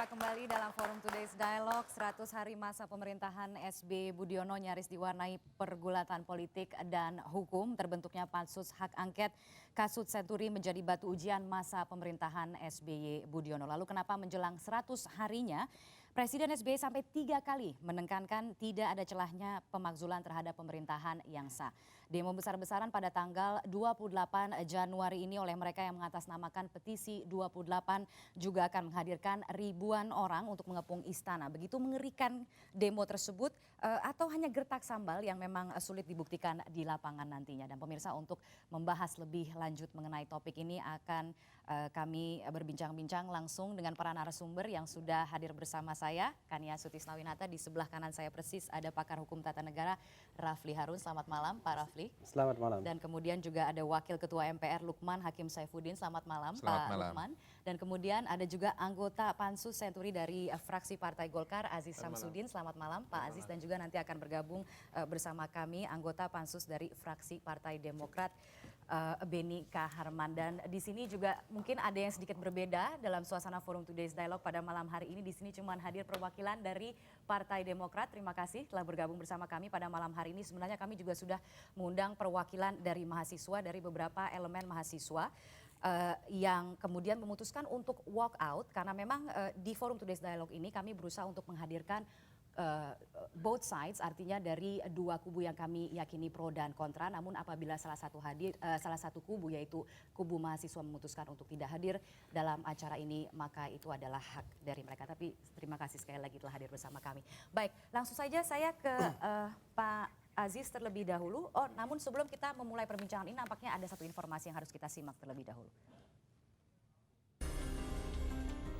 kembali dalam Forum Today's Dialogue. 100 hari masa pemerintahan SB Budiono nyaris diwarnai pergulatan politik dan hukum. Terbentuknya pansus hak angket Kasut Senturi menjadi batu ujian masa pemerintahan SBY Budiono. Lalu kenapa menjelang 100 harinya Presiden SBY sampai 3 kali menekankan tidak ada celahnya pemakzulan terhadap pemerintahan yang sah. Demo besar-besaran pada tanggal 28 Januari ini oleh mereka yang mengatasnamakan petisi 28 juga akan menghadirkan ribuan orang untuk mengepung istana. Begitu mengerikan demo tersebut atau hanya gertak sambal yang memang sulit dibuktikan di lapangan nantinya. Dan pemirsa, untuk membahas lebih lanjut mengenai topik ini akan kami berbincang-bincang langsung dengan para narasumber yang sudah hadir bersama saya, Kania Sutisnawinata. Di sebelah kanan saya persis ada pakar hukum tata negara Rafli Harun. Selamat malam Pak Rafli. Selamat malam. Dan kemudian juga ada Wakil Ketua MPR Lukman Hakim Saifuddin. Selamat malam Selamat Pak malam. Lukman. Dan kemudian ada juga anggota Pansus Senturi dari fraksi Partai Golkar Aziz Syamsuddin. Selamat malam Pak Aziz. Dan juga nanti akan bergabung bersama kami anggota Pansus dari fraksi Partai Demokrat Beni Kaharman. Dan di sini juga mungkin ada yang sedikit berbeda dalam suasana Forum Today's Dialogue pada malam hari ini. Di sini cuma hadir perwakilan dari Partai Demokrat. Terima kasih telah bergabung bersama kami pada malam hari ini. Sebenarnya kami juga sudah mengundang perwakilan dari mahasiswa, dari beberapa elemen mahasiswa yang kemudian memutuskan untuk walk out karena memang di Forum Today's Dialogue ini kami berusaha untuk menghadirkan both sides, artinya dari dua kubu yang kami yakini pro dan kontra. Namun apabila salah satu kubu, yaitu kubu mahasiswa, memutuskan untuk tidak hadir dalam acara ini, maka itu adalah hak dari mereka. Tapi terima kasih sekali lagi telah hadir bersama kami. Baik, langsung saja saya ke Pak Aziz terlebih dahulu. Namun sebelum kita memulai perbincangan ini, nampaknya ada satu informasi yang harus kita simak terlebih dahulu.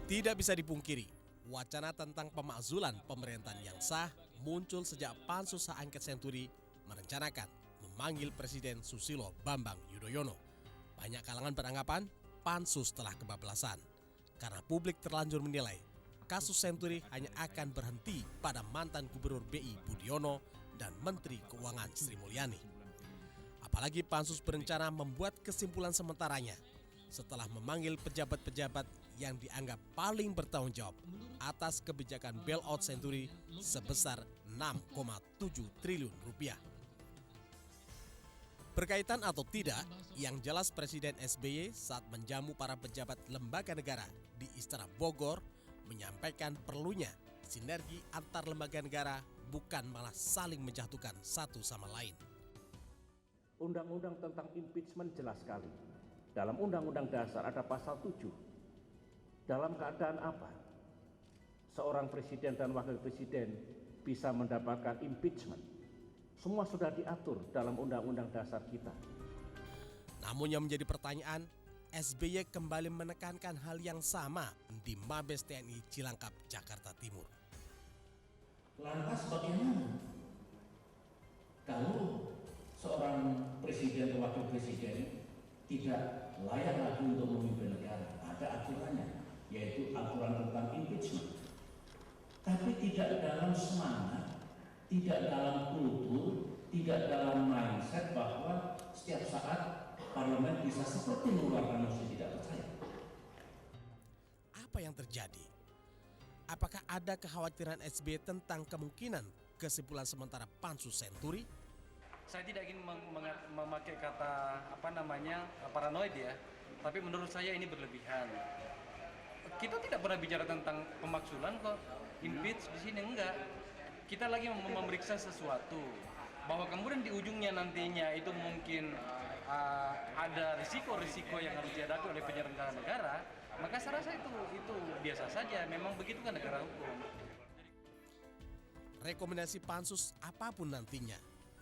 Tidak bisa dipungkiri, wacana tentang pemakzulan pemerintahan yang sah muncul sejak Pansus Hak Angket Senturi merencanakan memanggil Presiden Susilo Bambang Yudhoyono. Banyak kalangan beranggapan Pansus telah kebablasan karena publik terlanjur menilai kasus Senturi hanya akan berhenti pada mantan Gubernur BI Budiono dan Menteri Keuangan Sri Mulyani. Apalagi Pansus berencana membuat kesimpulan sementaranya setelah memanggil pejabat-pejabat yang dianggap paling bertanggung jawab atas kebijakan bailout Senturi sebesar 6,7 triliun rupiah. Berkaitan atau tidak, yang jelas Presiden SBY saat menjamu para pejabat lembaga negara di Istana Bogor menyampaikan perlunya sinergi antar lembaga negara, bukan malah saling menjatuhkan satu sama lain. Undang-undang tentang impeachment jelas sekali. Dalam Undang-Undang Dasar ada pasal 7. Dalam keadaan apa seorang presiden dan wakil presiden bisa mendapatkan impeachment? Semua sudah diatur dalam Undang-Undang Dasar kita. Namun yang menjadi pertanyaan, SBY kembali menekankan hal yang sama di Mabes TNI Cilangkap, Jakarta Timur. Lantas bagaimana kalau seorang presiden atau wakil presiden tidak layak lagi untuk memimpin negara? Ada aturannya, yaitu aturan tentang impeachment. Tapi tidak dalam semangat, tidak dalam kultur, tidak dalam mindset bahwa setiap saat parlemen bisa seperti mengeluarkan mosi tidak percaya. Apa yang terjadi? Apakah ada kekhawatiran SBY tentang kemungkinan kesimpulan sementara Pansus Senturi? Saya tidak ingin memakai kata paranoid ya, tapi menurut saya ini berlebihan. Kita tidak pernah bicara tentang pemakzulan kok, impeach di sini enggak. Kita lagi memeriksa sesuatu, bahwa kemudian di ujungnya nantinya itu mungkin ada risiko-risiko yang harus dihadapi oleh penyelenggara negara, maka saya rasa itu biasa saja. Memang begitu kan negara hukum. Rekomendasi Pansus apapun nantinya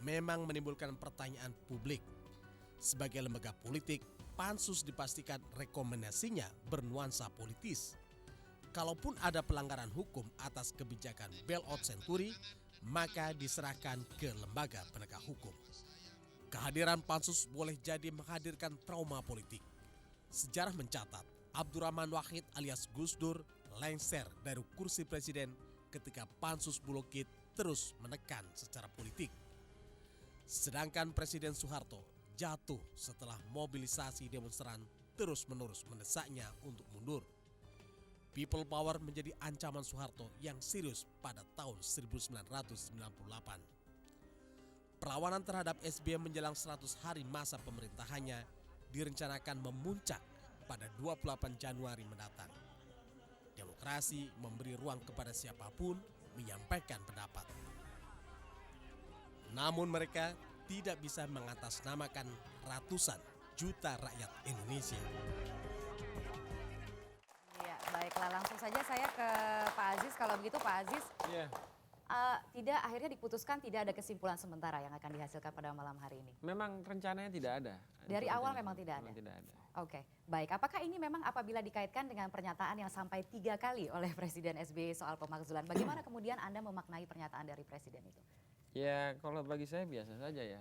memang menimbulkan pertanyaan publik. Sebagai lembaga politik, Pansus dipastikan rekomendasinya bernuansa politis. Kalaupun ada pelanggaran hukum atas kebijakan bailout Senturi, maka diserahkan ke lembaga penegak hukum. Kehadiran Pansus boleh jadi menghadirkan trauma politik. Sejarah mencatat, Abdurrahman Wahid alias Gus Dur lengser dari kursi presiden ketika Pansus Bulukit terus menekan secara politik. Sedangkan Presiden Soeharto jatuh setelah mobilisasi demonstran terus-menerus mendesaknya untuk mundur. People power menjadi ancaman Soeharto yang serius pada tahun 1998. Perlawanan terhadap SBY menjelang 100 hari masa pemerintahannya direncanakan memuncak pada 28 Januari mendatang. Demokrasi memberi ruang kepada siapapun menyampaikan pendapat. Namun mereka tidak bisa mengatasnamakan ratusan juta rakyat Indonesia. Ya, baiklah, langsung saja saya ke Pak Aziz. Kalau begitu Pak Aziz, tidak akhirnya diputuskan tidak ada kesimpulan sementara yang akan dihasilkan pada malam hari ini. Memang rencananya tidak ada. Dari awal memang tidak ada? Memang tidak ada. Oke, baik. Apakah ini memang apabila dikaitkan dengan pernyataan yang sampai 3 kali oleh Presiden SBY soal pemakzulan, bagaimana kemudian Anda memaknai pernyataan dari Presiden itu? Ya kalau bagi saya biasa saja ya.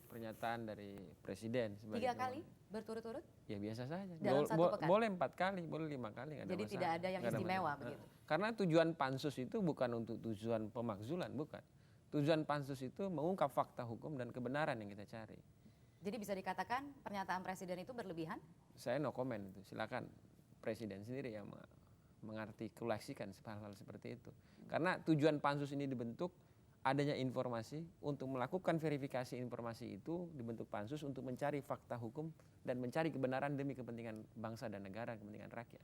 Pernyataan dari Presiden. 3 kali berturut-turut? Ya biasa saja. Dalam satu pekan? Boleh 4 kali, boleh 5 kali. Nggak ada Jadi masalah. tidak ada yang Nggak ada istimewa masalah. begitu? Karena tujuan pansus itu bukan untuk tujuan pemakzulan, bukan. Tujuan pansus itu mengungkap fakta hukum dan kebenaran yang kita cari. Jadi bisa dikatakan pernyataan Presiden itu berlebihan? Saya no comment itu, silakan Presiden sendiri yang mengartikulasikan hal-hal seperti itu. Karena tujuan pansus ini dibentuk adanya informasi untuk melakukan verifikasi informasi itu dibentuk pansus untuk mencari fakta hukum dan mencari kebenaran demi kepentingan bangsa dan negara, kepentingan rakyat.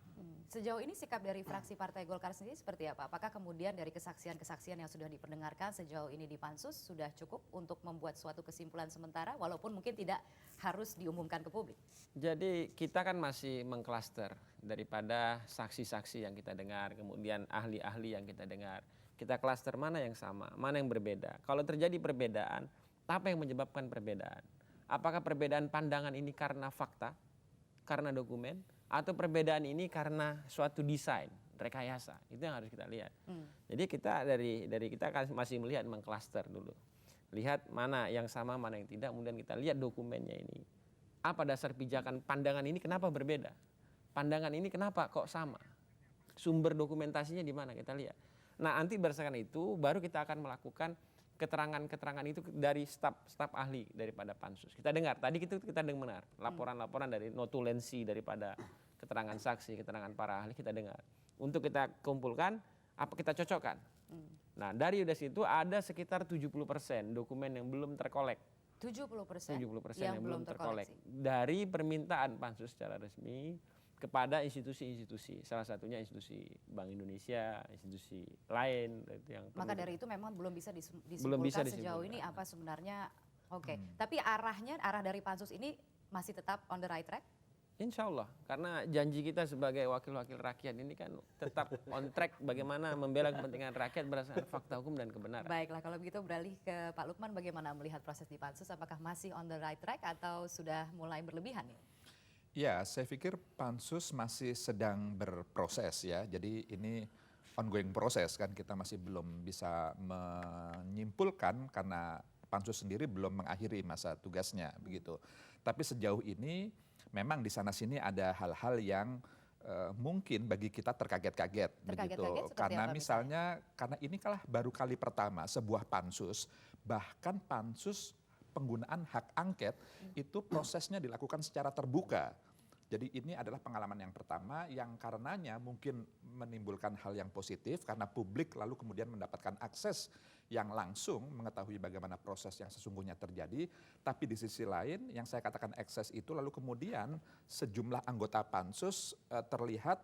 Sejauh ini sikap dari fraksi Partai Golkar sendiri seperti apa? Apakah kemudian dari kesaksian-kesaksian yang sudah diperdengarkan sejauh ini di pansus sudah cukup untuk membuat suatu kesimpulan sementara walaupun mungkin tidak harus diumumkan ke publik? Jadi kita kan masih mengklaster daripada saksi-saksi yang kita dengar, kemudian ahli-ahli yang kita dengar. Kita klaster mana yang sama, mana yang berbeda. Kalau terjadi perbedaan, apa yang menyebabkan perbedaan? Apakah perbedaan pandangan ini karena fakta, karena dokumen, atau perbedaan ini karena suatu desain, rekayasa? Itu yang harus kita lihat. Jadi kita dari kita masih melihat mengklaster dulu. Lihat mana yang sama, mana yang tidak, kemudian kita lihat dokumennya ini. Apa dasar pijakan pandangan ini kenapa berbeda? Pandangan ini kenapa kok sama? Sumber dokumentasinya di mana kita lihat. Nah nanti berdasarkan itu baru kita akan melakukan keterangan-keterangan itu dari staf ahli daripada pansus. Kita dengar, tadi kita dengar laporan-laporan dari notulensi daripada keterangan saksi, keterangan para ahli kita dengar. Untuk kita kumpulkan, apa kita cocokkan. Nah dari situ ada sekitar 70% dokumen yang belum terkolek. 70%, 70% yang yang belum terkolek. terkoleksi. Dari permintaan pansus secara resmi kepada institusi-institusi, salah satunya institusi Bank Indonesia, institusi lain yang Maka perlu. dari itu memang belum bisa Belum bisa sejauh ini apa sebenarnya. Oke. Tapi arah dari pansus ini masih tetap on the right track? Insya Allah, karena janji kita sebagai wakil-wakil rakyat ini kan tetap on track bagaimana membela kepentingan rakyat berdasarkan fakta hukum dan kebenaran. Baiklah, kalau begitu beralih ke Pak Lukman, bagaimana melihat proses di pansus? Apakah masih on the right track atau sudah mulai berlebihan nih? Ya, saya pikir pansus masih sedang berproses ya. Jadi ini ongoing proses kan, kita masih belum bisa menyimpulkan karena pansus sendiri belum mengakhiri masa tugasnya begitu. Tapi sejauh ini memang di sana sini ada hal-hal yang mungkin bagi kita terkaget-kaget begitu. Seperti Karena apa misalnya karena ini kalah baru kali pertama sebuah pansus, bahkan pansus penggunaan hak angket itu prosesnya dilakukan secara terbuka. Jadi ini adalah pengalaman yang pertama yang karenanya mungkin menimbulkan hal yang positif karena publik lalu kemudian mendapatkan akses yang langsung mengetahui bagaimana proses yang sesungguhnya terjadi. Tapi di sisi lain yang saya katakan akses itu lalu kemudian sejumlah anggota pansus terlihat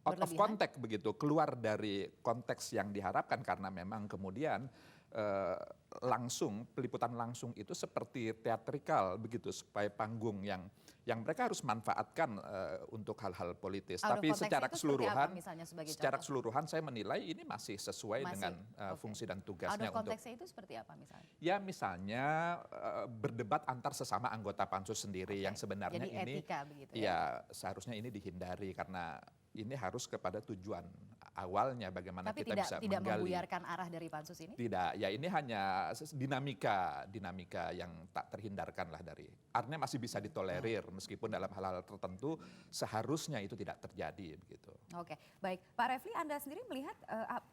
out of context begitu, keluar dari konteks yang diharapkan karena memang kemudian peliputan langsung itu seperti teatrikal begitu supaya panggung yang mereka harus manfaatkan untuk hal-hal politis. Tapi secara keseluruhan saya menilai ini masih sesuai dengan fungsi dan tugasnya. Out of konteksnya itu seperti apa misalnya? Ya misalnya berdebat antar sesama anggota pansus sendiri yang sebenarnya jadi ini etika begitu ya seharusnya ini dihindari karena ini harus kepada tujuan awalnya bagaimana tapi kita bisa tidak menggali. membuyarkan arah dari pansus ini? Tidak, ya ini hanya dinamika yang tak terhindarkan lah dari. Artinya masih bisa ditolerir meskipun dalam hal-hal tertentu seharusnya itu tidak terjadi begitu. Oke, baik. Pak Refli, Anda sendiri melihat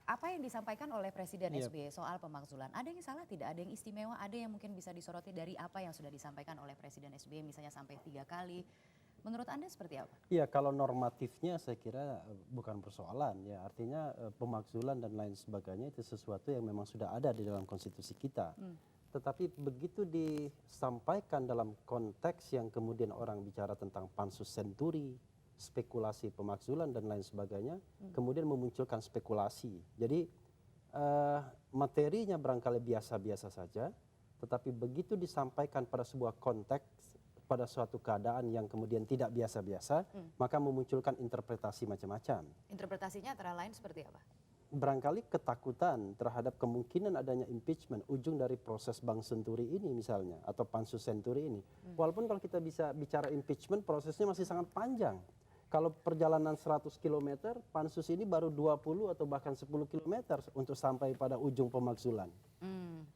apa yang disampaikan oleh Presiden SBY soal pemakzulan. Ada yang salah, tidak ada yang istimewa, ada yang mungkin bisa disoroti dari apa yang sudah disampaikan oleh Presiden SBY misalnya sampai 3 kali. Menurut Anda seperti apa? Iya, kalau normatifnya saya kira bukan persoalan ya. Artinya pemakzulan dan lain sebagainya itu sesuatu yang memang sudah ada di dalam konstitusi kita. Tetapi begitu disampaikan dalam konteks yang kemudian orang bicara tentang pansus senturi, spekulasi pemakzulan dan lain sebagainya, kemudian memunculkan spekulasi. Jadi materinya barangkali biasa-biasa saja, tetapi begitu disampaikan pada sebuah konteks, pada suatu keadaan yang kemudian tidak biasa-biasa, maka memunculkan interpretasi macam-macam. Interpretasinya antara lain seperti apa? Barangkali ketakutan terhadap kemungkinan adanya impeachment, ujung dari proses Bank Senturi ini misalnya, atau Pansus Senturi ini. Walaupun kalau kita bisa bicara impeachment, prosesnya masih sangat panjang. Kalau perjalanan 100 km, pansus ini baru 20 atau bahkan 10 km untuk sampai pada ujung pemakzulan.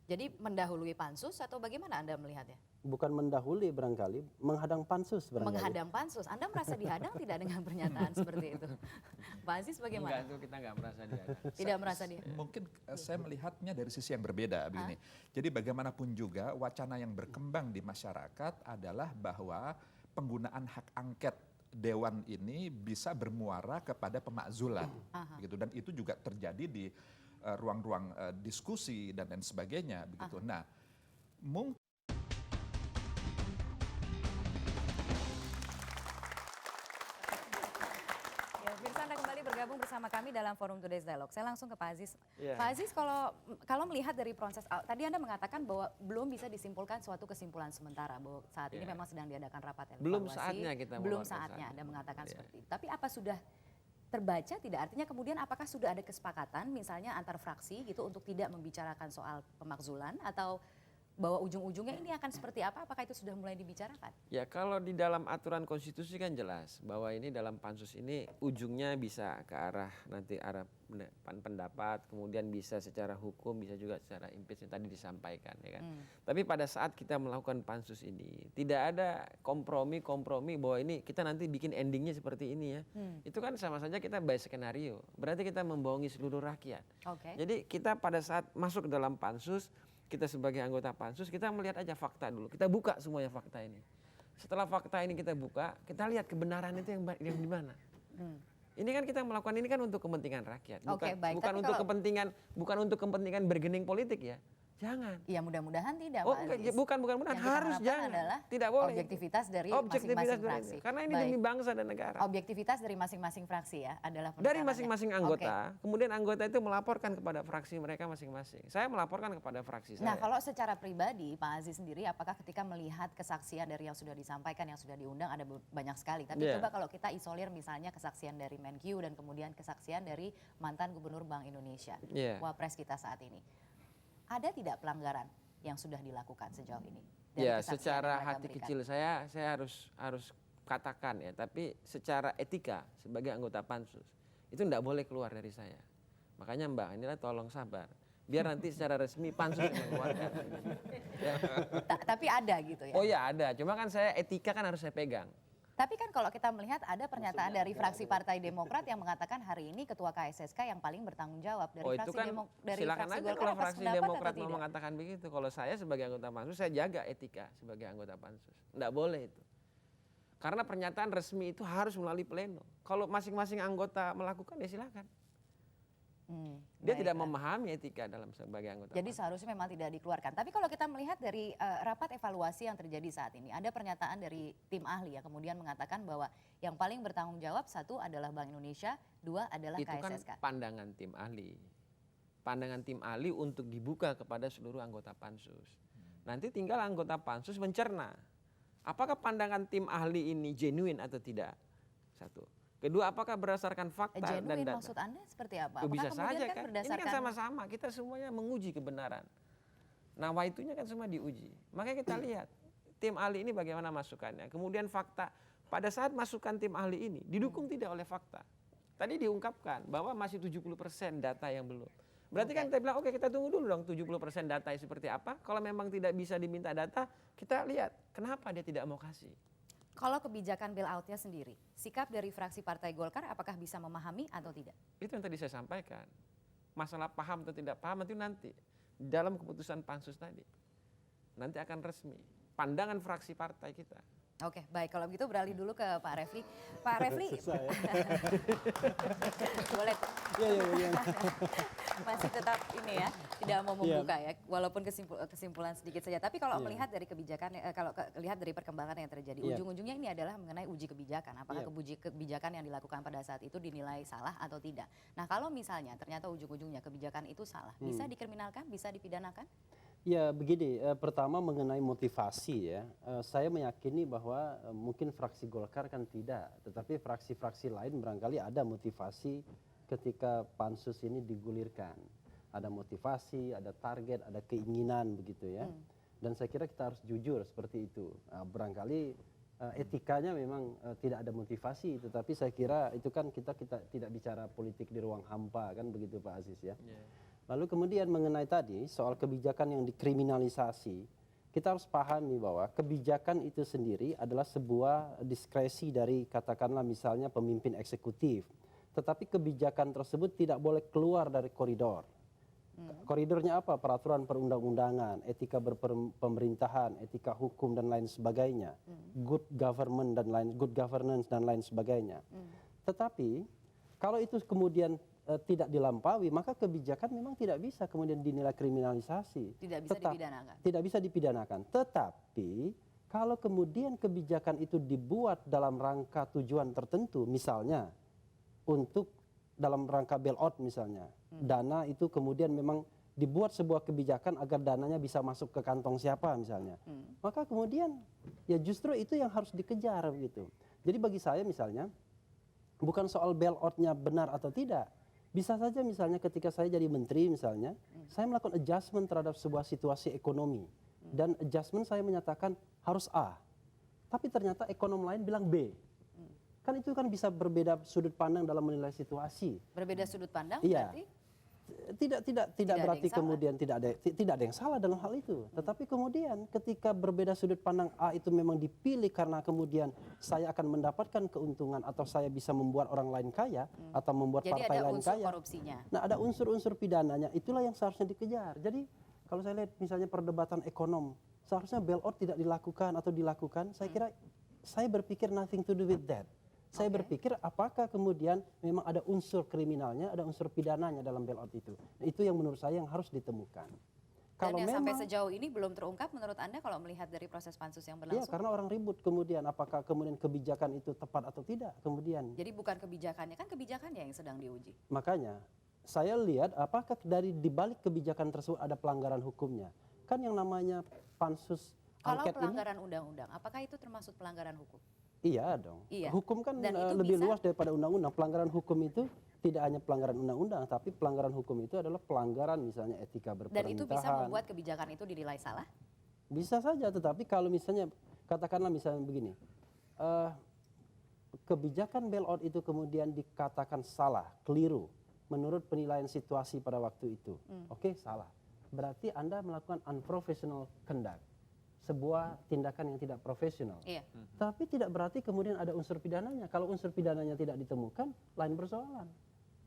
Jadi mendahului pansus atau bagaimana Anda melihatnya? Bukan mendahului barangkali, menghadang pansus barangkali. Menghadang pansus. Anda merasa dihadang tidak dengan pernyataan seperti itu? Pak Aziz bagaimana? Enggak, itu kita nggak merasa dihadang. Tidak merasa dihadang. Mungkin saya melihatnya dari sisi yang berbeda begini. Jadi bagaimanapun juga wacana yang berkembang di masyarakat adalah bahwa penggunaan hak angket dewan ini bisa bermuara kepada pemakzulan, begitu, dan itu juga terjadi di ruang-ruang diskusi dan lain sebagainya, begitu. Nah, mungkin Ya, pemirsa, Anda kembali bergabung bersama kami dalam Forum Today's Dialogue. Saya langsung ke Pak Aziz. Iya. Pak Aziz, kalau melihat dari proses, tadi Anda mengatakan bahwa belum bisa disimpulkan suatu kesimpulan sementara bahwa saat ini memang sedang diadakan rapat evaluasi. Belum saatnya kita Belum mengeluarkan saatnya saat. Anda mengatakan seperti itu. Tapi apa sudah terbaca tidak? Artinya kemudian apakah sudah ada kesepakatan misalnya antar fraksi gitu untuk tidak membicarakan soal pemakzulan atau bahwa ujung-ujungnya ini akan seperti apa? Apakah itu sudah mulai dibicarakan? Ya kalau di dalam aturan konstitusi kan jelas bahwa ini dalam pansus ini ujungnya bisa ke arah nanti arah pendapat, kemudian bisa secara hukum, bisa juga secara impeachment tadi disampaikan ya kan. Tapi pada saat kita melakukan pansus ini tidak ada kompromi bahwa ini kita nanti bikin endingnya seperti ini ya. Itu kan sama saja kita by skenario. Berarti kita membohongi seluruh rakyat. Oke. Jadi kita pada saat masuk ke dalam pansus, kita sebagai anggota pansus, kita melihat aja fakta dulu. Kita buka semuanya fakta ini. Setelah fakta ini kita buka, kita lihat kebenaran itu yang di mana. Ini kan kita melakukan ini kan untuk kepentingan rakyat, Oke, baik. bukan Tapi untuk kalau- kepentingan bergening politik ya. Jangan. Ya mudah-mudahan tidak, Oh, Pak enggak, Aziz. bukan Yang kita harus harapkan jangan. adalah Tidak boleh. objektivitas dari Objektivitas masing-masing dari- fraksi. Karena ini Baik. demi bangsa dan negara. Objektivitas dari masing-masing fraksi ya adalah Dari penekanannya. masing-masing anggota, kemudian anggota itu melaporkan kepada fraksi mereka masing-masing. Saya melaporkan kepada fraksi Nah, saya. kalau secara pribadi Pak Aziz sendiri apakah ketika melihat kesaksian dari yang sudah disampaikan, yang sudah diundang ada banyak sekali. Tapi Iya. coba kalau kita isolir misalnya kesaksian dari Menkyu dan kemudian kesaksian dari mantan Gubernur Bank Indonesia, Iya. Wapres kita saat ini. Ada tidak pelanggaran yang sudah dilakukan sejauh ini? Dari Ya, kesaksian yang secara mereka hati berikan? kecil saya harus katakan ya, tapi secara etika sebagai anggota pansus itu tidak boleh keluar dari saya. Makanya Mbak, inilah tolong sabar. Biar nanti secara resmi pansus yang mengeluarkan. Ya. Tapi ada gitu ya? Oh ya ada, cuma kan saya etika kan harus saya pegang. Tapi kan kalau kita melihat ada pernyataan dari fraksi Partai Demokrat yang mengatakan hari ini ketua KSSK yang paling bertanggung jawab dari Oh itu fraksi kan dari silakan fraksi aja Golkar kalau atas fraksi pendapat atau Demokrat mau tidak? mengatakan begitu. Kalau saya sebagai anggota pansus saya jaga etika sebagai anggota pansus. Tidak boleh itu. Karena pernyataan resmi itu harus melalui pleno. Kalau masing-masing anggota melakukan ya silakan. Dia tidak memahami etika dalam sebagai anggota. Jadi seharusnya memang tidak dikeluarkan. Tapi kalau kita melihat dari rapat evaluasi yang terjadi saat ini, ada pernyataan dari tim ahli yang kemudian mengatakan bahwa yang paling bertanggung jawab satu adalah Bank Indonesia, dua adalah itu kan KSSK. pandangan tim ahli. Pandangan tim ahli untuk dibuka kepada seluruh anggota pansus. Nanti tinggal anggota pansus mencerna. Apakah pandangan tim ahli ini genuine atau tidak? Satu. Kedua, apakah berdasarkan fakta dan Genuine data? maksud Anda seperti apa? Oh, bisa Apakah saja kemudian kan. Ini berdasarkan kan sama-sama, kita semuanya menguji kebenaran. Nawaitunya kan semua diuji. Makanya kita lihat tim ahli ini bagaimana masukannya. Kemudian fakta, pada saat masukan tim ahli ini didukung tidak oleh fakta. Tadi diungkapkan bahwa masih 70% data yang belum. Berarti kan kita bilang, oke kita tunggu dulu dong 70% data seperti apa. Kalau memang tidak bisa diminta data, kita lihat kenapa dia tidak mau kasih. Kalau kebijakan bailout-nya sendiri, sikap dari fraksi Partai Golkar apakah bisa memahami atau tidak? Itu yang tadi saya sampaikan. Masalah paham atau tidak paham itu nanti dalam keputusan pansus tadi. Nanti akan resmi. Pandangan fraksi partai kita. Oke, baik. Kalau begitu beralih dulu ke Pak Refli. Pak Refli, boleh Iya. masih tetap ini ya, tidak mau membuka ya, walaupun kesimpulan sedikit saja. Tapi kalau melihat dari kebijakan, kalau lihat dari perkembangan yang terjadi, ujung-ujungnya ini adalah mengenai uji kebijakan. Apakah kebijakan yang dilakukan pada saat itu dinilai salah atau tidak? Nah, kalau misalnya ternyata ujung-ujungnya kebijakan itu salah, bisa dikriminalkan, bisa dipidanakan? Ya begini, pertama mengenai motivasi ya, saya meyakini bahwa mungkin fraksi Golkar kan tidak, tetapi fraksi-fraksi lain barangkali ada motivasi ketika pansus ini digulirkan. Ada motivasi, ada target, ada keinginan begitu ya. Dan saya kira kita harus jujur seperti itu. Barangkali etikanya memang tidak ada motivasi, tetapi saya kira itu kan kita tidak bicara politik di ruang hampa kan begitu Pak Aziz ya. Lalu kemudian mengenai tadi soal kebijakan yang dikriminalisasi, kita harus pahami bahwa kebijakan itu sendiri adalah sebuah diskresi dari katakanlah misalnya pemimpin eksekutif. Tetapi kebijakan tersebut tidak boleh keluar dari koridor. Koridornya apa? Peraturan perundang-undangan, etika berpemerintahan, etika hukum dan lain sebagainya. Good governance dan lain sebagainya. Tetapi kalau itu kemudian tidak dilampaui, maka kebijakan memang tidak bisa kemudian dinilai kriminalisasi. Tidak bisa dipidanakan. Tidak bisa dipidanakan. Tetapi kalau kemudian kebijakan itu dibuat dalam rangka tujuan tertentu, misalnya untuk dalam rangka bailout misalnya, dana itu kemudian memang dibuat sebuah kebijakan agar dananya bisa masuk ke kantong siapa misalnya, maka kemudian ya justru itu yang harus dikejar begitu. Jadi bagi saya misalnya bukan soal bailoutnya benar atau tidak. Bisa saja misalnya ketika saya jadi menteri misalnya, saya melakukan adjustment terhadap sebuah situasi ekonomi. Dan adjustment saya menyatakan harus A. Tapi ternyata ekonom lain bilang B. Kan itu kan bisa berbeda sudut pandang dalam menilai situasi. Berbeda sudut pandang Iya. berarti? Tidak berarti kemudian tidak ada yang salah dalam hal itu. Tetapi kemudian ketika berbeda sudut pandang A itu memang dipilih karena kemudian saya akan mendapatkan keuntungan atau saya bisa membuat orang lain kaya atau membuat Jadi partai ada lain unsur kaya. korupsinya. Nah, ada unsur-unsur pidananya, itulah yang seharusnya dikejar. Jadi kalau saya lihat misalnya perdebatan ekonom, seharusnya bailout tidak dilakukan atau dilakukan, saya kira saya berpikir nothing to do with that. Saya berpikir apakah kemudian memang ada unsur kriminalnya, ada unsur pidananya dalam bailout itu. Nah, itu yang menurut saya yang harus ditemukan. Dan yang sampai sejauh ini belum terungkap menurut Anda kalau melihat dari proses pansus yang berlangsung? Iya, karena orang ribut kemudian apakah kemudian kebijakan itu tepat atau tidak kemudian. Jadi bukan kebijakannya, kan kebijakannya yang sedang diuji. Makanya saya lihat apakah dari dibalik kebijakan tersebut ada pelanggaran hukumnya. Kan yang namanya pansus angket ini. Kalau pelanggaran undang-undang, apakah itu termasuk pelanggaran hukum? Iya dong. Iya. Hukum kan Dan lebih bisa, luas daripada undang-undang. Pelanggaran hukum itu tidak hanya pelanggaran undang-undang, tapi pelanggaran hukum itu adalah pelanggaran misalnya etika berpemerintahan. dan itu bisa membuat kebijakan itu dinilai salah? Bisa saja, tetapi kalau misalnya katakanlah misalnya begini, kebijakan bailout itu kemudian dikatakan salah, keliru, menurut penilaian situasi pada waktu itu, oke, salah. Berarti Anda melakukan unprofessional conduct. Sebuah tindakan yang tidak profesional. Iya. Tapi tidak berarti kemudian ada unsur pidananya. Kalau unsur pidananya tidak ditemukan, lain persoalan.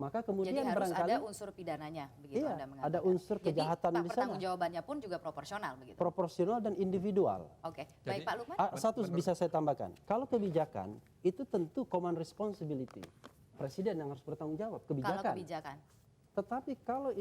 Maka kemudian Jadi harus barangkali ada unsur pidananya, begitu iya, Anda mengatakan. ada unsur kejahatan Jadi di sana. pertanggungjawabannya pun juga proporsional begitu. Proporsional dan individual. Oke, baik Pak Lukman. Satu bisa saya tambahkan. Kalau kebijakan itu tentu common responsibility. Presiden yang harus bertanggung jawab kebijakan. Kalau kebijakan. Tetapi kalau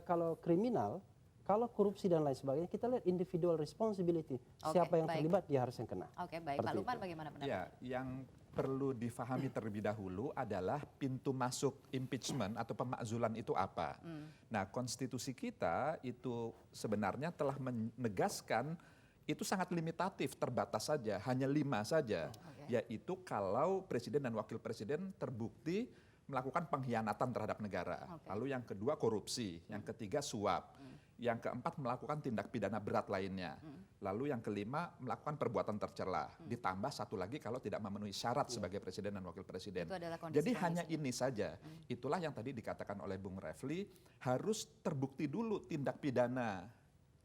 kalau kriminal, kalau korupsi dan lain sebagainya, kita lihat individual responsibility. Oke, Siapa yang baik. terlibat, dia harus yang kena. Oke, baik. Pak Lukman bagaimana pendapat? Ya, yang perlu difahami terlebih dahulu adalah pintu masuk impeachment atau pemakzulan itu apa. Nah, konstitusi kita itu sebenarnya telah menegaskan itu sangat limitatif, terbatas saja, hanya 5 saja. Yaitu kalau presiden dan wakil presiden terbukti melakukan pengkhianatan terhadap negara. Lalu yang kedua korupsi, yang ketiga suap. Yang keempat melakukan tindak pidana berat lainnya. Lalu yang kelima melakukan perbuatan tercela. Ditambah satu lagi kalau tidak memenuhi syarat sebagai presiden dan wakil presiden. Itu adalah kondisi Jadi hanya ini saja. Itulah yang tadi dikatakan oleh Bung Refli, harus terbukti dulu tindak pidana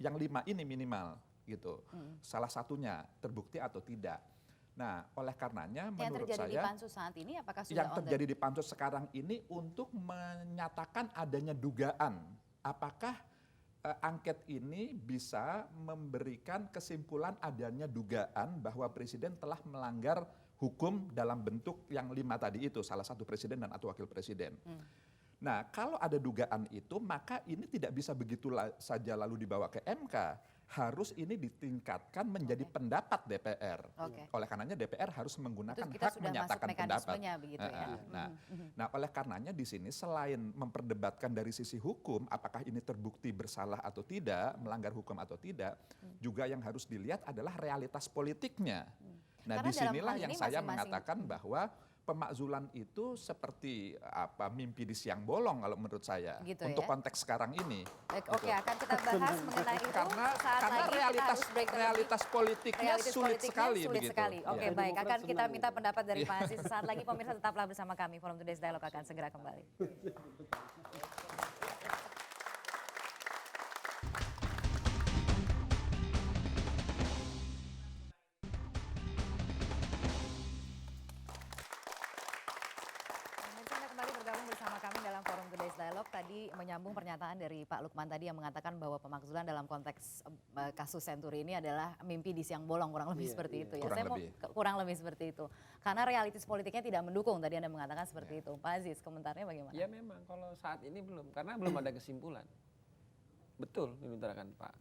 yang 5 ini minimal gitu. Salah satunya terbukti atau tidak. Nah, oleh karenanya menurut Yang terjadi di saya pansus saat ini apakah sudah yang terjadi di pansus sekarang ini untuk menyatakan adanya dugaan apakah angket ini bisa memberikan kesimpulan adanya dugaan bahwa presiden telah melanggar hukum dalam bentuk yang 5 tadi itu, salah satu presiden dan atau wakil presiden. Nah, kalau ada dugaan itu, maka ini tidak bisa begitu saja lalu dibawa ke MK. Harus ini ditingkatkan menjadi pendapat DPR. Oleh karenanya DPR harus menggunakan hak menyatakan pendapat. Begitu ya. Nah, oleh karenanya di sini selain memperdebatkan dari sisi hukum, apakah ini terbukti bersalah atau tidak, melanggar hukum atau tidak, juga yang harus dilihat adalah realitas politiknya. Nah, disinilah yang saya mengatakan bahwa pemakzulan itu seperti mimpi di siang bolong kalau menurut saya gitu untuk konteks sekarang ini. Oke, akan kita bahas mengenai itu karena realitas politiknya sulit sekali. Oke, baik, akan kita minta pendapat dari Pak Aziz sesaat lagi. Pemirsa tetaplah bersama kami. Forum Today's Dialogue akan segera kembali. Tadi menyambung pernyataan dari Pak Lukman tadi yang mengatakan bahwa pemakzulan dalam konteks kasus Senturi ini adalah mimpi di siang bolong, kurang lebih seperti itu ya. Kurang lebih seperti itu. Karena realitas politiknya tidak mendukung, tadi Anda mengatakan seperti itu. Pak Aziz, komentarnya bagaimana? Ya memang kalau saat ini belum, karena belum ada kesimpulan. Betul diutarakan Pak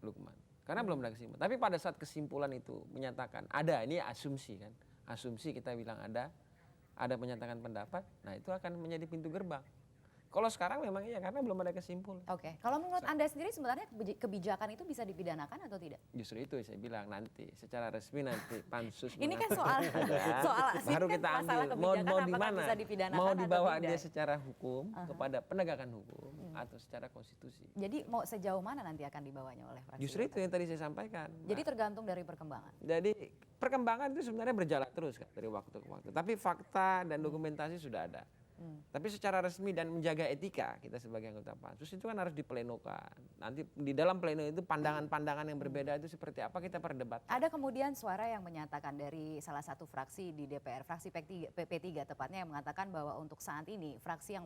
Lukman. Karena belum ada kesimpulan. Tapi pada saat kesimpulan itu menyatakan ada, ini asumsi kan. Asumsi kita bilang ada menyatakan pendapat, nah itu akan menjadi pintu gerbang. Kalau sekarang memang iya karena belum ada kesimpulan. Oke, kalau menurut Anda sendiri sebenarnya kebijakan itu bisa dipidanakan atau tidak? Justru itu saya bilang nanti secara resmi nanti pansus. Ini kan soal baru kita ambil mau di mana? Mau dibawa dia secara hukum kepada penegakan hukum atau secara konstitusi. Jadi mau sejauh mana nanti akan dibawanya oleh fraksi? Justru itu yang tadi saya sampaikan. Jadi tergantung dari perkembangan. Jadi perkembangan itu sebenarnya berjalan terus kan dari waktu ke waktu. Tapi fakta dan dokumentasi sudah ada. Tapi secara resmi dan menjaga etika kita sebagai anggota pansus itu kan harus diplenokan. Nanti di dalam pleno itu pandangan-pandangan yang berbeda itu seperti apa kita perdebatkan. Ada kemudian suara yang menyatakan dari salah satu fraksi di DPR, fraksi PP3 tepatnya, yang mengatakan bahwa untuk saat ini fraksi yang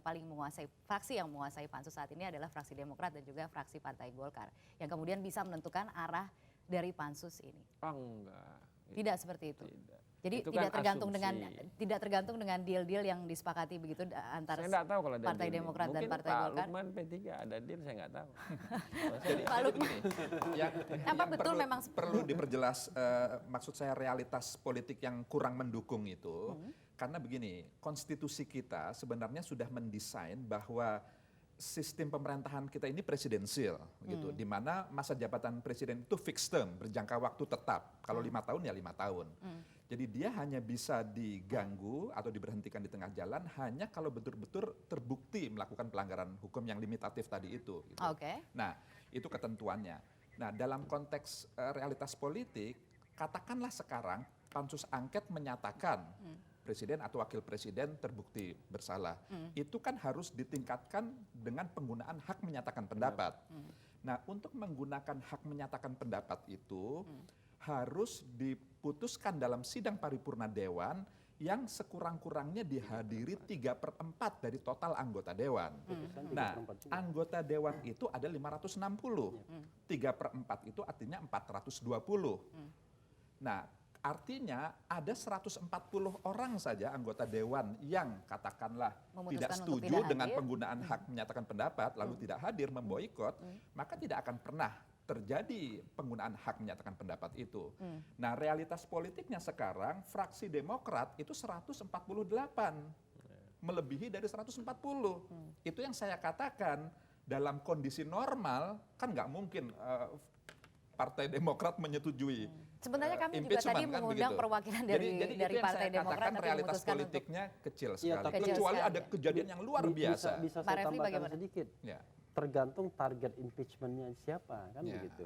menguasai pansus saat ini adalah fraksi Demokrat dan juga fraksi Partai Golkar yang kemudian bisa menentukan arah dari pansus ini. Enggak. Tidak seperti itu. Tidak. Jadi itu tidak kan tidak tergantung dengan deal-deal yang disepakati begitu antara Partai Demokrat dan Partai Golkar. Mungkin Pak Lukman P3 ada deal, saya nggak tahu. Jadi Pak Lukman, yang betul memang perlu diperjelas, maksud saya realitas politik yang kurang mendukung itu, karena begini, konstitusi kita sebenarnya sudah mendesain bahwa sistem pemerintahan kita ini presidensial, gitu, di mana masa jabatan presiden itu fixed term, berjangka waktu tetap. Kalau 5 tahun ya 5 tahun. Jadi dia hanya bisa diganggu atau diberhentikan di tengah jalan hanya kalau betul-betul terbukti melakukan pelanggaran hukum yang limitatif tadi itu. Gitu. Nah, itu ketentuannya. Nah, dalam konteks realitas politik, katakanlah sekarang pansus angket menyatakan presiden atau wakil presiden terbukti bersalah. Itu kan harus ditingkatkan dengan penggunaan hak menyatakan pendapat. Nah, untuk menggunakan hak menyatakan pendapat itu harus diputuskan dalam sidang paripurna Dewan yang sekurang-kurangnya dihadiri 3/4 dari total anggota Dewan. Nah, anggota Dewan itu ada 560. 3/4 itu artinya 420. Nah, artinya ada 140 orang saja anggota Dewan yang katakanlah tidak setuju dengan penggunaan hak menyatakan pendapat, lalu tidak hadir, memboikot, maka tidak akan pernah terjadi penggunaan hak menyatakan pendapat itu. Nah, realitas politiknya sekarang fraksi Demokrat itu 148. Melebihi dari 140. Itu yang saya katakan dalam kondisi normal kan nggak mungkin Partai Demokrat menyetujui. Sebenarnya kami juga tadi mengundang perwakilan dari Partai Demokrat, tapi realitas politiknya kecil sekali. Kecuali ada kejadian yang luar biasa. Bisa saya tambahkan sedikit. Tergantung target impeachment-nya siapa kan begitu.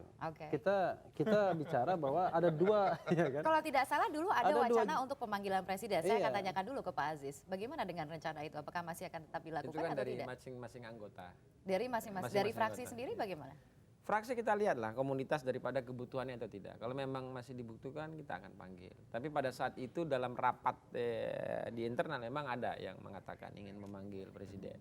Kita bicara bahwa ada dua. Ya kan? Kalau tidak salah dulu ada wacana untuk pemanggilan presiden. Saya akan tanyakan dulu ke Pak Aziz. Bagaimana dengan rencana itu? Apakah masih akan tetap dilakukan itu kan atau dari tidak? Masing-masing anggota. Dari masing-masing. Dari fraksi sendiri bagaimana? Fraksi kita lihatlah komunitas daripada kebutuhannya atau tidak. Kalau memang masih dibutuhkan kita akan panggil. Tapi pada saat itu dalam rapat di internal memang ada yang mengatakan ingin memanggil presiden.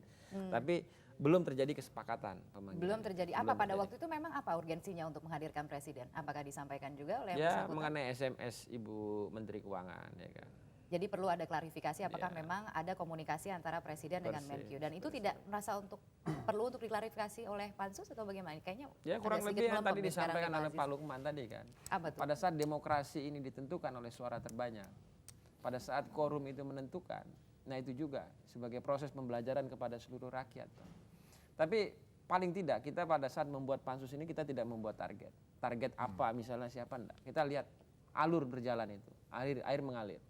Tapi belum terjadi kesepakatan pemanggilan. Belum terjadi apa Belum pada terjadi. waktu itu memang apa urgensinya untuk menghadirkan presiden? Apakah disampaikan juga oleh yang Ya bersangkutan? mengenai SMS Ibu Menteri Keuangan ya kan. Jadi perlu ada klarifikasi apakah Ya. memang ada komunikasi antara presiden dengan Persis, Menkyu dan itu tidak merasa perlu untuk diklarifikasi oleh Pansus atau bagaimana? Kayaknya Ya kurang agak sedikit lebih yang melempem tadi nih sekarang disampaikan nih, oleh Aziz. Pak Lukman tadi kan. Apa tuh? Pada saat demokrasi ini ditentukan oleh suara terbanyak, pada saat quorum itu menentukan, nah itu juga sebagai proses pembelajaran kepada seluruh rakyat. Tapi paling tidak kita pada saat membuat pansus ini kita tidak membuat target. Target apa misalnya siapa enggak. Kita lihat alur berjalan itu, air mengalir.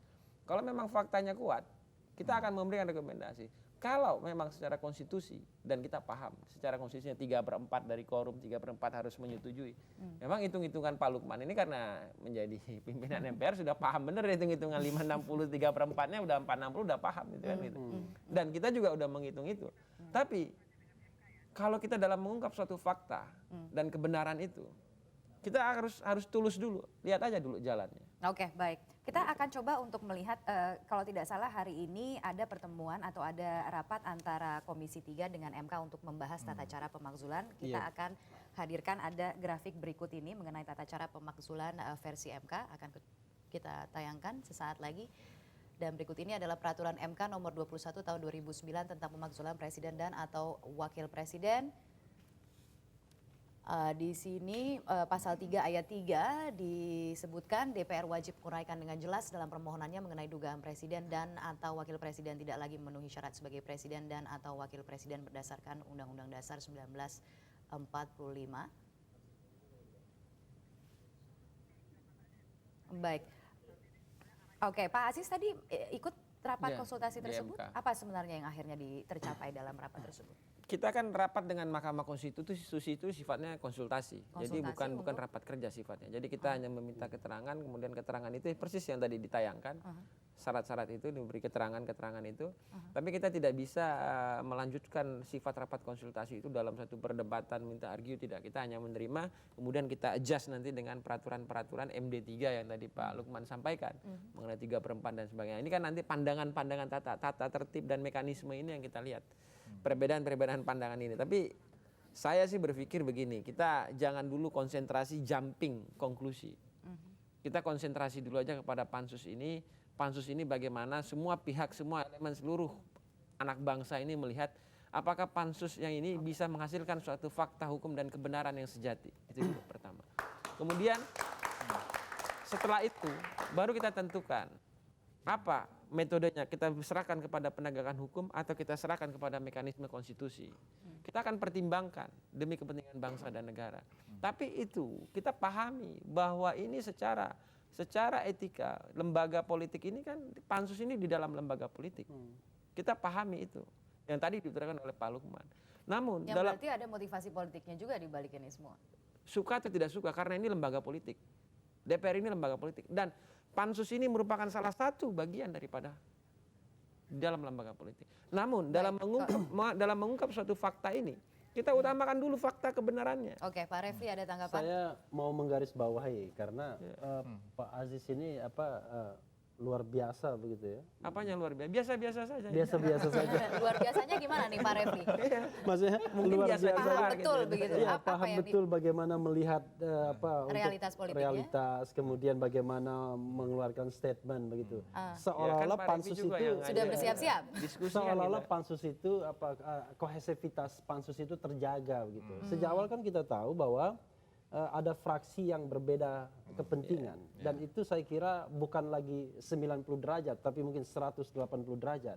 Kalau memang faktanya kuat, kita akan memberikan rekomendasi. Kalau memang secara konstitusi dan kita paham secara konstitusinya 3/4 dari quorum 3/4 harus menyetujui. Memang hitung-hitungan Pak Lukman ini karena menjadi pimpinan MPR sudah paham benar hitung-hitungan 560 3/4-nya udah 460 udah paham gitu kan gitu. Dan kita juga udah menghitung itu. Tapi kalau kita dalam mengungkap suatu fakta dan kebenaran itu, kita harus tulus dulu, lihat aja dulu jalannya. Oke, baik. Kita akan coba untuk melihat, kalau tidak salah hari ini ada pertemuan atau ada rapat antara Komisi 3 dengan MK untuk membahas tata cara pemakzulan. Kita akan hadirkan ada grafik berikut ini mengenai tata cara pemakzulan versi MK, akan kita tayangkan sesaat lagi. Dan berikut ini adalah peraturan MK nomor 21 tahun 2009 tentang pemakzulan presiden dan atau wakil presiden. Di sini pasal 3 ayat 3 disebutkan DPR wajib menguraikan dengan jelas dalam permohonannya mengenai dugaan presiden dan atau wakil presiden tidak lagi memenuhi syarat sebagai presiden dan atau wakil presiden berdasarkan Undang-Undang Dasar 1945. Baik. Oke, Pak Aziz tadi ikut rapat Ya, konsultasi di tersebut. MK. Apa sebenarnya yang akhirnya tercapai dalam rapat tersebut? Kita kan rapat dengan Mahkamah Konstitusi itu sifatnya konsultasi. Jadi bukan untuk? rapat kerja sifatnya. Jadi kita hanya meminta keterangan, kemudian keterangan itu persis yang tadi ditayangkan. Syarat-syarat itu diberi keterangan itu. Tapi kita tidak bisa melanjutkan sifat rapat konsultasi itu dalam satu perdebatan minta argue, tidak. Kita hanya menerima, kemudian kita adjust nanti dengan peraturan-peraturan MD3 yang tadi Pak Lukman sampaikan mengenai 3/4 dan sebagainya. Ini kan nanti pandangan-pandangan tata tertib dan mekanisme ini yang kita lihat. Perbedaan-perbedaan pandangan ini. Tapi saya sih berpikir begini, kita jangan dulu konsentrasi jumping konklusi. Kita konsentrasi dulu aja kepada pansus ini. Pansus ini bagaimana semua pihak, semua elemen seluruh anak bangsa ini melihat apakah pansus yang ini bisa menghasilkan suatu fakta hukum dan kebenaran yang sejati. Itu dulu pertama. Kemudian setelah itu baru kita tentukan apa metodenya, kita serahkan kepada penegakan hukum atau kita serahkan kepada mekanisme konstitusi. Kita akan pertimbangkan demi kepentingan bangsa dan negara. Tapi itu kita pahami bahwa ini secara etika lembaga politik ini kan pansus ini di dalam lembaga politik. Kita pahami itu yang tadi diutarakan oleh Pak Lukman. Namun Yang berarti ada motivasi politiknya juga di balik ini semua. Suka atau tidak suka karena ini lembaga politik. DPR ini lembaga politik dan pansus ini merupakan salah satu bagian daripada dalam lembaga politik. Namun dalam mengungkap suatu fakta ini, kita utamakan dulu fakta kebenarannya. Oke, Pak Refli ada tanggapan? Saya mau menggarisbawahi karena Pak Aziz ini luar biasa begitu ya. Apanya luar biasa? Biasa-biasa saja. Biasa-biasa saja. Luar biasanya gimana nih Pak Refli? Maksudnya Mungkin luar biasa biasa. Paham keluar betul gitu. begitu. Iya, Apa paham yang betul bagaimana melihat untuk Realitas politiknya. realitas, kemudian bagaimana mengeluarkan statement begitu. Seolah-olah Pak Refli pansus juga itu yang Sudah bersiap-siap? diskusi seolah-olah pansus itu kohesivitas pansus itu terjaga begitu. Sejak awal kan kita tahu bahwa ada fraksi yang berbeda kepentingan dan itu saya kira bukan lagi 90 derajat tapi mungkin 180 derajat.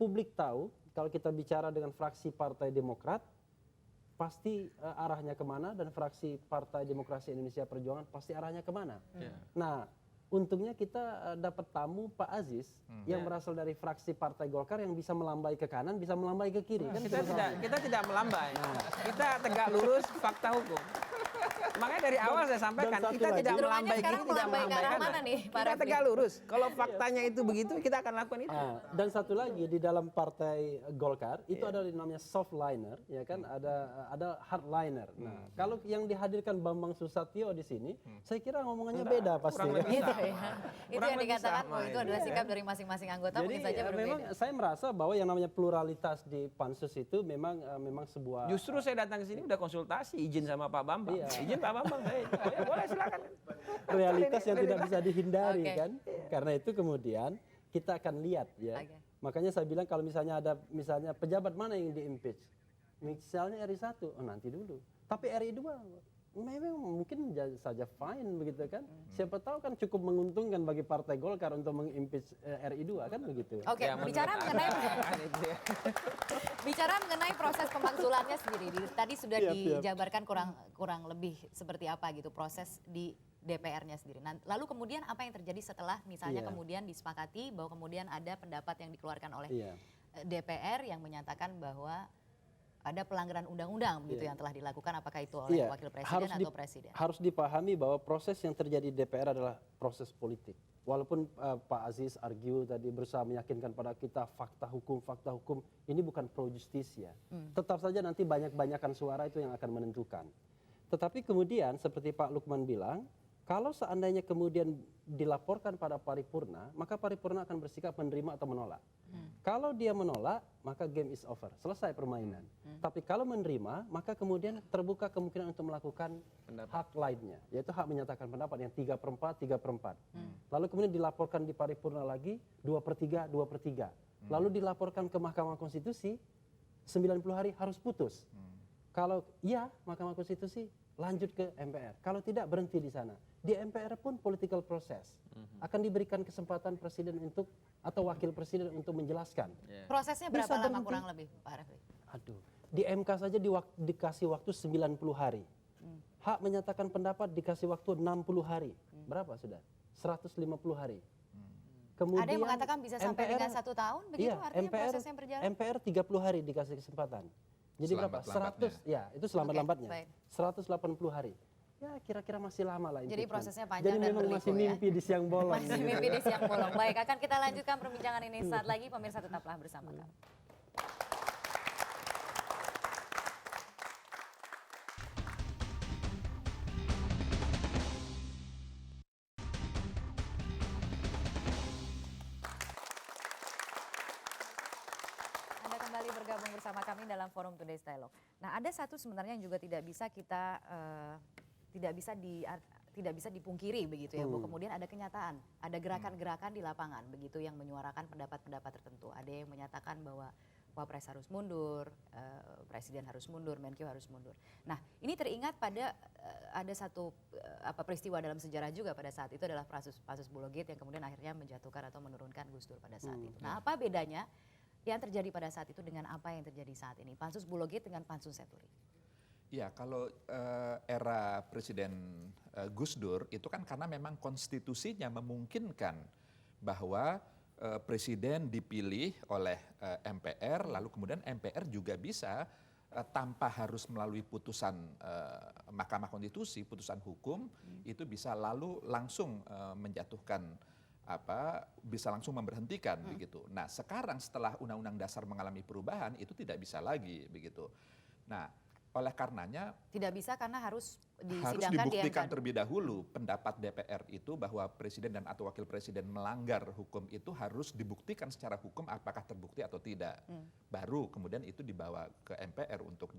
Publik tahu kalau kita bicara dengan fraksi Partai Demokrat pasti arahnya kemana dan fraksi Partai Demokrasi Indonesia Perjuangan pasti arahnya kemana. Nah, untungnya kita dapat tamu Pak Aziz yang berasal dari fraksi Partai Golkar yang bisa melambai ke kanan, bisa melambai ke kiri. Kan Kita tidak melambai. Kita tegak lurus fakta hukum. Makanya dari awal saya sampaikan, Dan satu kita lagi. tidak Ruangnya melambaikan sekarang ini, tidak melambai ke arah melambaikan. mana nih, Pak Kita Refli? tegak lurus. Kalau faktanya itu begitu, kita akan lakukan itu. Dan satu lagi di dalam partai Golkar itu ada yang namanya softliner, ya kan, ada hardliner. Nah, kalau yang dihadirkan Bambang Susatyo di sini, saya kira ngomongannya beda pasti. kurang lebih Gitu sama. ya. Itu Kurang yang lebih dikatakan sama bahwa itu ini. adalah sikap dari masing-masing anggota Jadi mungkin saja memang berbeda. saya merasa bahwa yang namanya pluralitas di pansus itu memang sebuah Justru saya datang ke sini udah konsultasi, izin sama Pak Bambang. Iya. Izin Pak Bambang, saya, oh ya boleh silakan. realitas yang tidak bisa dihindari Oke. kan. Karena itu kemudian kita akan lihat ya. Oke. Makanya saya bilang kalau misalnya ada pejabat mana yang di-impeach. Misalnya RI1, oh nanti dulu. Tapi RI2 memang mungkin saja fine begitu kan. Siapa tahu kan cukup menguntungkan bagi Partai Golkar untuk mengimpeach RI2 kan begitu. Oke, Ya, bicara menurut mengenai Anda, itu ya. bicara mengenai proses pemakzulannya sendiri, tadi sudah Siap, siap. dijabarkan kurang lebih seperti apa gitu proses di DPR-nya sendiri. Nah, lalu kemudian apa yang terjadi setelah misalnya Iya. kemudian disepakati bahwa kemudian ada pendapat yang dikeluarkan oleh Iya. DPR yang menyatakan bahwa ada pelanggaran undang-undang begitu Iya. yang telah dilakukan, apakah itu oleh Iya, wakil presiden atau presiden? harus dipahami bahwa proses yang terjadi di DPR adalah proses politik. Walaupun Pak Aziz argue tadi berusaha meyakinkan pada kita fakta hukum ini bukan pro justisia. Tetap saja nanti banyak-banyakan suara itu yang akan menentukan. Tetapi kemudian seperti Pak Lukman bilang, kalau seandainya kemudian dilaporkan pada paripurna, maka paripurna akan bersikap menerima atau menolak. Kalau dia menolak, maka game is over, selesai permainan. Tapi kalau menerima, maka kemudian terbuka kemungkinan untuk melakukan hak lainnya, yaitu hak menyatakan pendapat yang 3/4, 3/4. Lalu kemudian dilaporkan di paripurna lagi 2/3, 2/3. Lalu dilaporkan ke Mahkamah Konstitusi, 90 hari harus putus. Kalau iya, Mahkamah Konstitusi lanjut ke MPR. Kalau tidak, berhenti di sana. Di MPR pun political process. Akan diberikan kesempatan presiden untuk atau wakil presiden untuk menjelaskan. Prosesnya berapa Bisa lama berhenti. kurang lebih, Pak Refli? Aduh, di MK saja dikasih waktu 90 hari. Hak menyatakan pendapat dikasih waktu 60 hari. Berapa sudah? 150 hari. Kemudian Ada yang mengatakan bisa sampai dengan 1 tahun, begitu iya, artinya prosesnya berjalan? MPR 30 hari dikasih kesempatan. Jadi berapa? Selambat-lambatnya. 100, ya itu selambat-lambatnya. baik. 180 hari. Ya kira-kira masih lama lah. Jadi impeachment. prosesnya panjang Jadi dan memang berliku masih ya. mimpi di siang bolong. Masih gitu. mimpi di siang bolong. Baik, akan kita lanjutkan perbincangan ini saat lagi. Pemirsa tetaplah bersama kami. Anda kembali bergabung bersama kami dalam Forum Today's Dialogue. Nah, ada satu sebenarnya yang juga tidak bisa kita tidak bisa dipungkiri begitu ya, bahwa kemudian ada kenyataan, ada gerakan-gerakan di lapangan begitu yang menyuarakan pendapat-pendapat tertentu. Ada yang menyatakan bahwa Wapres harus mundur, Presiden harus mundur, Menkyu harus mundur. Nah, ini teringat pada ada satu peristiwa dalam sejarah juga pada saat itu adalah kasus Bulogate yang kemudian akhirnya menjatuhkan atau menurunkan Gus Dur pada saat itu. Nah, apa bedanya yang terjadi pada saat itu dengan apa yang terjadi saat ini? Pansus Bulogate dengan Pansus Senturi. Ya, kalau era Presiden Gus Dur itu kan karena memang konstitusinya memungkinkan bahwa Presiden dipilih oleh MPR, lalu kemudian MPR juga bisa tanpa harus melalui putusan Mahkamah Konstitusi, putusan hukum, itu bisa lalu langsung menjatuhkan bisa langsung memberhentikan begitu. Nah, sekarang setelah Undang-Undang Dasar mengalami perubahan itu tidak bisa lagi begitu. Nah, oleh karenanya Tidak bisa karena harus harus disidangkan di dibuktikan MK. terlebih dahulu pendapat DPR itu bahwa presiden dan atau wakil presiden melanggar hukum itu harus dibuktikan secara hukum apakah terbukti atau tidak. Baru kemudian itu dibawa ke MPR untuk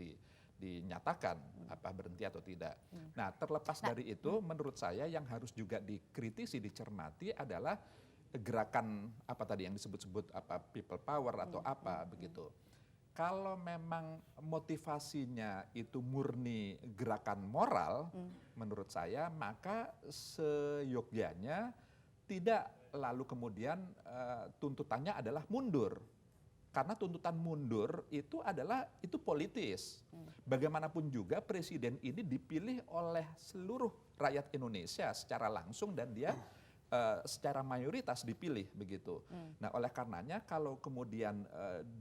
dinyatakan apa berhenti atau tidak. Nah, terlepas dari itu menurut saya yang harus juga dikritisi, dicermati adalah gerakan apa tadi yang disebut-sebut people power atau apa begitu. Kalau memang motivasinya itu murni gerakan moral, menurut saya maka seyogyanya tidak lalu kemudian tuntutannya adalah mundur. Karena tuntutan mundur itu politis. Bagaimanapun juga presiden ini dipilih oleh seluruh rakyat Indonesia secara langsung dan dia secara mayoritas dipilih begitu. Nah, oleh karenanya kalau kemudian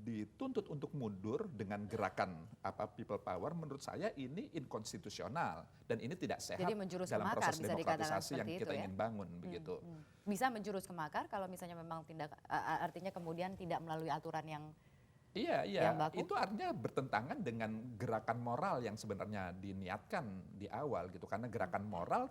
dituntut untuk mundur dengan gerakan people power, menurut saya ini inkonstitusional dan ini tidak sehat Jadi menjurus ke dalam makar, proses bisa dikatakan demokratisasi yang seperti kita itu ya? ingin bangun begitu. Bisa menjurus ke makar kalau misalnya memang artinya kemudian tidak melalui aturan yang Iya, yang baku? itu artinya bertentangan dengan gerakan moral yang sebenarnya diniatkan di awal gitu, karena gerakan moral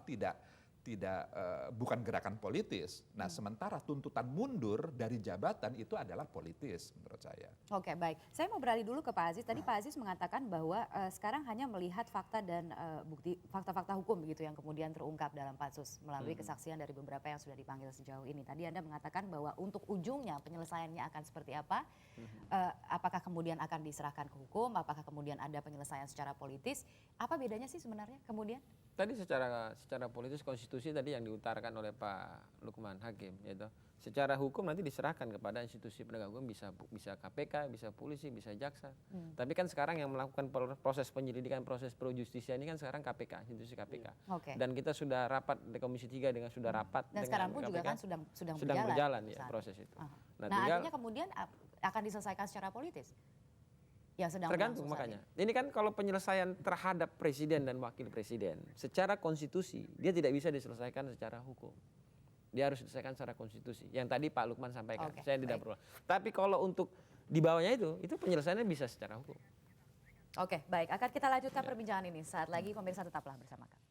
bukan gerakan politis. Nah, sementara tuntutan mundur dari jabatan itu adalah politis menurut saya. Oke, baik. Saya mau beralih dulu ke Pak Aziz. Tadi Pak Aziz mengatakan bahwa sekarang hanya melihat fakta dan bukti fakta-fakta hukum begitu yang kemudian terungkap dalam pansus melalui kesaksian dari beberapa yang sudah dipanggil sejauh ini. Tadi Anda mengatakan bahwa untuk ujungnya penyelesaiannya akan seperti apa? Apakah kemudian akan diserahkan ke hukum? Apakah kemudian ada penyelesaian secara politis? Apa bedanya sih sebenarnya kemudian? Tadi secara politis konstitusi tadi yang diutarakan oleh Pak Lukman Hakim, yaitu secara hukum nanti diserahkan kepada institusi penegak hukum, bisa KPK, bisa polisi, bisa jaksa. Tapi kan sekarang yang melakukan proses penyelidikan, proses pro justisia ini kan sekarang KPK, institusi KPK. Oke. Dan kita sudah rapat di Komisi 3 dengan sudah rapat Dan dengan sekarang pun juga KPK, kan sedang berjalan ya saat proses ini. itu. Nah, tinggal artinya kemudian akan diselesaikan secara politis? Yang sedang tergantung berlangsung saat makanya. Ini kan kalau penyelesaian terhadap presiden dan wakil presiden, secara konstitusi dia tidak bisa diselesaikan secara hukum. Dia harus diselesaikan secara konstitusi. Yang tadi Pak Lukman sampaikan, Oke, saya tidak baik. perlu. Tapi kalau untuk di bawahnya itu penyelesaiannya bisa secara hukum. Oke, baik. Akan kita lanjutkan perbincangan ini. Saat lagi pemirsa tetaplah bersama kami.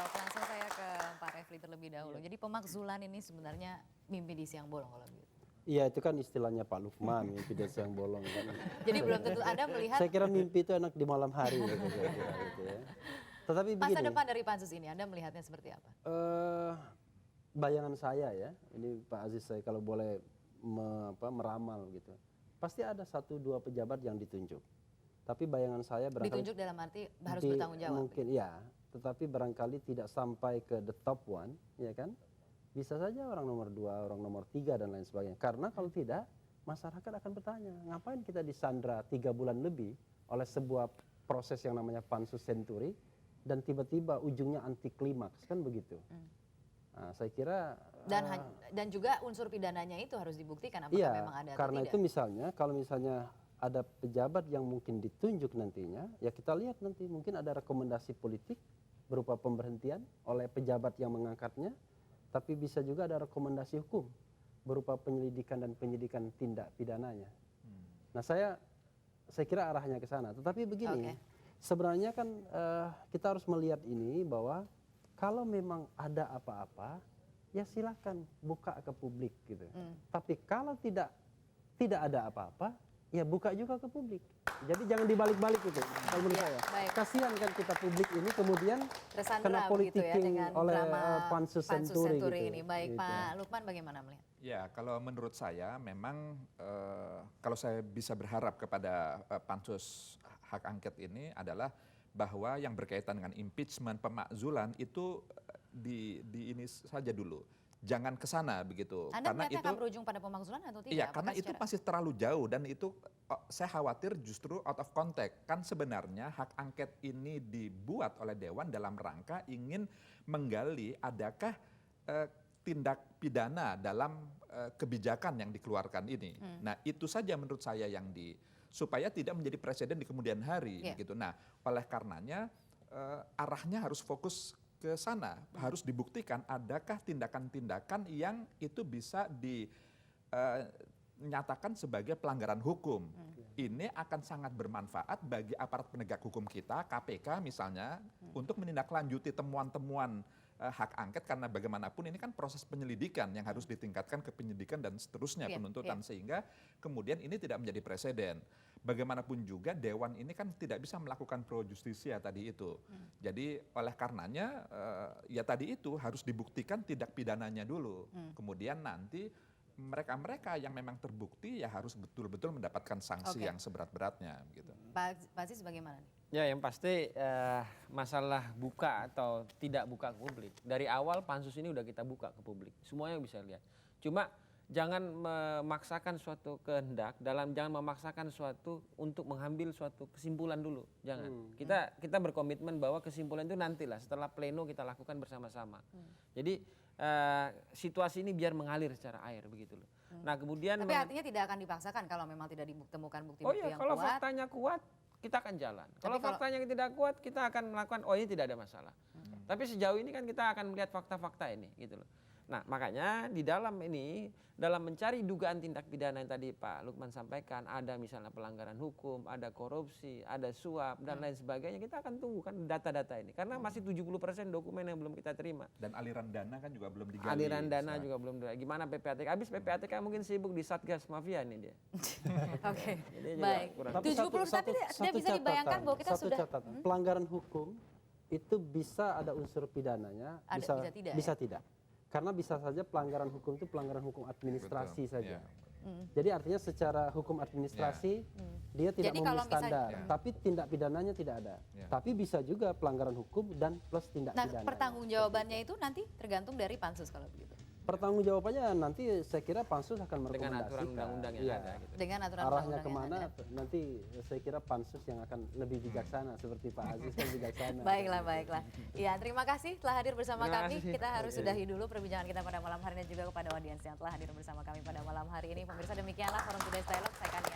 Langsung saya ke Pak Refli terlebih dahulu. Jadi pemakzulan ini sebenarnya mimpi di siang bolong kalau begitu. Iya, itu kan istilahnya Pak Lukman, mimpi di siang bolong kan. Jadi belum tentu Anda melihat Saya kira mimpi itu enak di malam hari gitu, saya kira, gitu ya. Tetapi masa begini, depan dari pansus ini, Anda melihatnya seperti apa? bayangan saya ya, ini Pak Aziz, saya kalau boleh meramal gitu, pasti ada 1-2 pejabat yang ditunjuk. Tapi bayangan saya barangkali Ditunjuk dalam arti harus bertanggung jawab. mungkin ya, tetapi barangkali tidak sampai ke the top one, ya kan? Bisa saja orang nomor 2, orang nomor 3 dan lain sebagainya. Karena kalau tidak, masyarakat akan bertanya, ngapain kita disandra 3 bulan lebih oleh sebuah proses yang namanya pansus senturi dan tiba-tiba ujungnya anti klimaks, kan begitu. Nah, saya kira Dan juga unsur pidananya itu harus dibuktikan apakah iya, memang ada atau karena tidak. itu misalnya kalau misalnya ada pejabat yang mungkin ditunjuk nantinya, ya kita lihat nanti mungkin ada rekomendasi politik berupa pemberhentian oleh pejabat yang mengangkatnya, tapi bisa juga ada rekomendasi hukum berupa penyelidikan dan penyidikan tindak pidananya. Nah, saya kira arahnya ke sana. Tetapi begini, sebenarnya kan kita harus melihat ini bahwa kalau memang ada apa-apa, ya silakan buka ke publik gitu. Tapi kalau tidak ada apa-apa, ya buka juga ke publik. Jadi jangan dibalik-balik itu, kalau menurut saya. Baik. Kasihan kan kita publik ini kemudian Tersandra kena begitu ya politiking dengan oleh drama pansus Senturi senturi ini. gitu. Baik, Gitu. Pak Lukman bagaimana melihat? Ya, kalau menurut saya memang kalau saya bisa berharap kepada pansus hak angket ini adalah bahwa yang berkaitan dengan impeachment, pemakzulan itu di ini saja dulu. Jangan ke sana begitu. Anda Karena melihatnya itu akan berujung pada pemakzulan atau tidak? iya, Apakah karena itu secara- masih terlalu jauh dan itu saya khawatir justru out of context. Kan sebenarnya hak angket ini dibuat oleh Dewan dalam rangka ingin menggali adakah tindak pidana dalam kebijakan yang dikeluarkan ini. Nah, itu saja menurut saya yang supaya tidak menjadi presiden di kemudian hari begitu. Nah, oleh karenanya arahnya harus fokus ke sana, harus dibuktikan adakah tindakan-tindakan yang itu bisa dinyatakan sebagai pelanggaran hukum. Ini akan sangat bermanfaat bagi aparat penegak hukum kita, KPK misalnya, untuk menindaklanjuti temuan-temuan hak angket, karena bagaimanapun ini kan proses penyelidikan yang harus ditingkatkan ke penyidikan dan seterusnya penuntutan, sehingga kemudian ini tidak menjadi presiden. Bagaimanapun juga Dewan ini kan tidak bisa melakukan pro justisia tadi itu. Jadi oleh karenanya ya tadi itu harus dibuktikan tindak pidananya dulu. Kemudian nanti mereka-mereka yang memang terbukti ya harus betul-betul mendapatkan sanksi yang seberat-beratnya gitu. Pak Aziz bagaimana nih? Ya, yang pasti masalah buka atau tidak buka ke publik. Dari awal pansus ini udah kita buka ke publik, semuanya bisa lihat. Cuma jangan memaksakan suatu kehendak, jangan memaksakan suatu untuk mengambil suatu kesimpulan dulu, jangan. Kita berkomitmen bahwa kesimpulan itu nantilah setelah pleno kita lakukan bersama-sama. Jadi situasi ini biar mengalir secara air begitu loh. Nah kemudian. Tapi artinya tidak akan dipaksakan kalau memang tidak ditemukan bukti-bukti Oh iya, yang kalau kuat. faktanya kuat kita akan jalan. Kalau faktanya tidak kuat kita akan melakukan ini tidak ada masalah. Tapi sejauh ini kan kita akan melihat fakta-fakta ini gitu loh. Nah makanya di dalam ini, dalam mencari dugaan tindak pidana yang tadi Pak Lukman sampaikan, ada misalnya pelanggaran hukum, ada korupsi, ada suap dan lain sebagainya, kita akan tunggu kan data-data ini. Karena masih 70% dokumen yang belum kita terima. Dan aliran dana kan juga belum digali. Aliran dana juga belum digali. Gimana PPATK? Habis PPATK mungkin sibuk di Satgas Mafia ini dia. Oke, Jadi juga baik. kurang. Tapi 70 tapi tidak bisa dibayangkan bahwa kita satu sudah catatan, pelanggaran hukum itu bisa ada unsur pidananya, Ada, bisa tidak, bisa ya? tidak. Karena bisa saja pelanggaran hukum itu pelanggaran hukum administrasi Betul, saja. iya. Jadi artinya secara hukum administrasi dia tidak Jadi memenuhi kalau standar, misalnya- tapi tindak pidananya tidak ada. Ya. Tapi bisa juga pelanggaran hukum dan plus tindak Nah, pidana. pertanggungjawabannya itu nanti tergantung dari pansus kalau begitu. Pertanggungjawabannya nanti saya kira pansus akan Dengan merekomendasikan. aturan undang-undang yang Iya. ada gitu. Dengan aturan Arahnya undang-undang yang kemana ada. nanti saya kira pansus yang akan lebih bijaksana seperti Pak Aziz kan bijaksana. Baiklah, baiklah. Ya, terima kasih telah hadir bersama Terima kami. kasih. Kita harus sudahi dulu perbincangan kita pada malam hari ini dan juga kepada audiens yang telah hadir bersama kami pada malam hari ini. Pemirsa demikianlah Forum Today's Dialogue. Saya Kania.